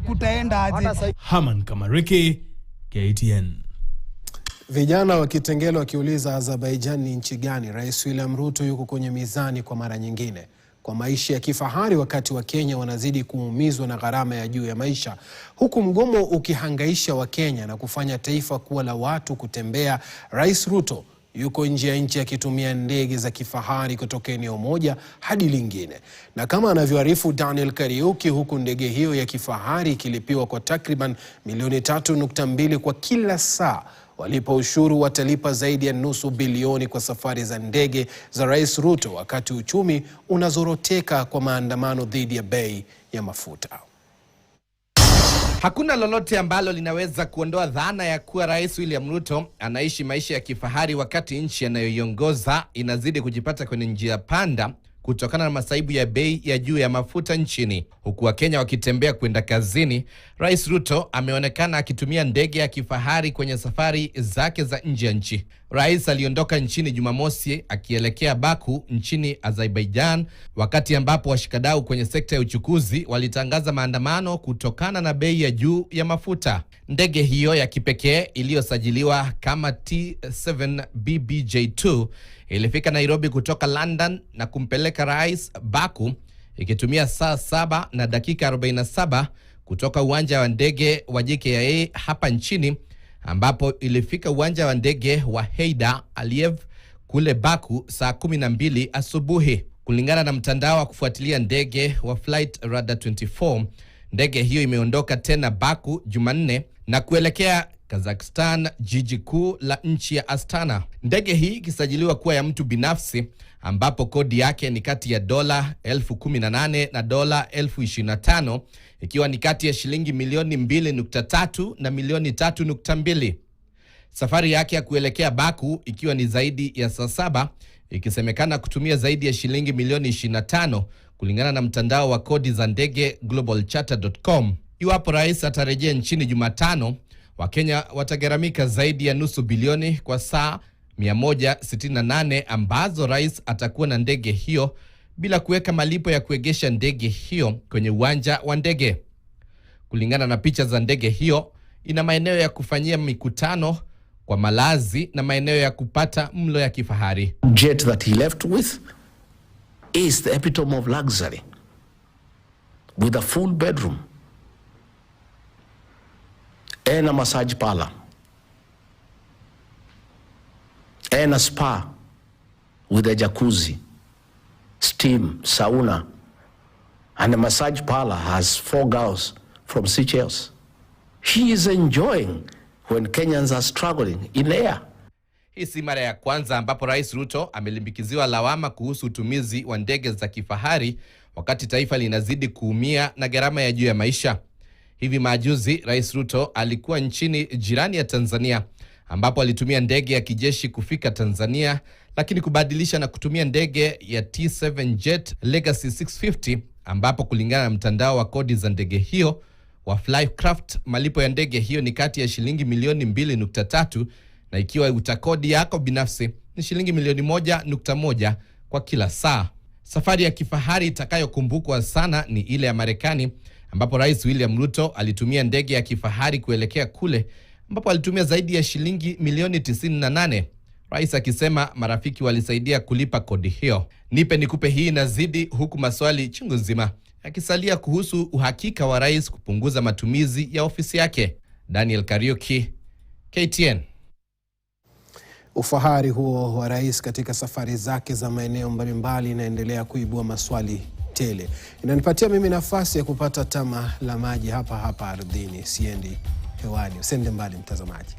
kutaenda aje? Haman Kamariki, KTN. Vijana wa Kitengela wakiuliza Azerbaijan ni nchi gani? Rais William Ruto yuko kwenye mizani kwa mara nyingine kwa maisha ya kifahari, wakati wa Kenya wanazidi kuumizwa na gharama ya juu ya maisha, huku mgomo ukihangaisha wa Kenya na kufanya taifa kuwa la watu kutembea. Rais Ruto yuko nje ya nchi akitumia ndege za kifahari kutoka eneo moja hadi lingine, na kama anavyoarifu Daniel Kariuki, huku ndege hiyo ya kifahari ikilipiwa kwa takriban milioni 3.2 kwa kila saa. Walipa ushuru watalipa zaidi ya nusu bilioni kwa safari za ndege za Rais Ruto, wakati uchumi unazoroteka kwa maandamano dhidi ya bei ya mafuta. Hakuna lolote ambalo linaweza kuondoa dhana ya kuwa Rais William Ruto anaishi maisha ya kifahari wakati nchi anayoiongoza inazidi kujipata kwenye njia panda kutokana na masaibu ya bei ya juu ya mafuta nchini. Huku Wakenya wakitembea kwenda kazini, Rais Ruto ameonekana akitumia ndege ya kifahari kwenye safari zake za nje ya nchi. Rais aliondoka nchini Jumamosi akielekea Baku nchini Azerbaijan, wakati ambapo washikadau kwenye sekta ya uchukuzi walitangaza maandamano kutokana na bei ya juu ya mafuta. Ndege hiyo ya kipekee iliyosajiliwa kama T7BBJ2 ilifika Nairobi kutoka London na kumpeleka Rais Baku ikitumia saa 7 na dakika 47 kutoka uwanja wa ndege wa JKIA hapa nchini, ambapo ilifika uwanja wa ndege wa Heydar Aliyev kule Baku saa 12 asubuhi. Kulingana na mtandao wa kufuatilia ndege wa Flight Radar 24, ndege hiyo imeondoka tena Baku Jumanne na kuelekea Kazakhstan, jiji kuu la nchi ya Astana. Ndege hii ikisajiliwa kuwa ya mtu binafsi, ambapo kodi yake ni kati ya dola 18,000 na dola 25,000, ikiwa ni kati ya shilingi milioni 2.3 na milioni 3.2. Safari yake ya kuelekea Baku ikiwa ni zaidi ya saa 7, ikisemekana kutumia zaidi ya shilingi milioni 25 kulingana na mtandao wa kodi za ndege globalcharter.com. Iwapo rais atarejea nchini Jumatano, Wakenya watagharamika zaidi ya nusu bilioni kwa saa 168 ambazo rais atakuwa na ndege hiyo, bila kuweka malipo ya kuegesha ndege hiyo kwenye uwanja wa ndege. Kulingana na picha za ndege hiyo, ina maeneo ya kufanyia mikutano, kwa malazi na maeneo ya kupata mlo ya kifahari. Jet that he left with is the epitome of luxury, with a full bedroom and a massage parlor and a spa with a jacuzzi, steam, sauna, and the massage parlor has 4 girls from Seychelles. He is enjoying when Kenyans are struggling in air. Hii si mara ya kwanza ambapo Rais Ruto amelimbikiziwa lawama kuhusu utumizi wa ndege za kifahari wakati taifa linazidi kuumia na gharama ya juu ya maisha. Hivi majuzi Rais Ruto alikuwa nchini jirani ya Tanzania, ambapo alitumia ndege ya kijeshi kufika Tanzania, lakini kubadilisha na kutumia ndege ya T7 Jet Legacy 650, ambapo kulingana na mtandao wa kodi za ndege hiyo wa Flycraft, malipo ya ndege hiyo ni kati ya shilingi milioni 2.3, na ikiwa utakodi yako binafsi ni shilingi milioni 1.1 kwa kila saa. Safari ya kifahari itakayokumbukwa sana ni ile ya Marekani, ambapo Rais William Ruto alitumia ndege ya kifahari kuelekea kule, ambapo alitumia zaidi ya shilingi milioni 98. Rais akisema marafiki walisaidia kulipa kodi hiyo. Nipe nikupe hii inazidi, huku maswali chungu nzima akisalia kuhusu uhakika wa rais kupunguza matumizi ya ofisi yake. Daniel Kariuki, KTN. Ufahari huo wa rais katika safari zake za maeneo mbalimbali inaendelea kuibua maswali tele. Inanipatia mimi nafasi ya kupata tama la maji hapa ardhini. Siendi hewani, usende mbali mtazamaji.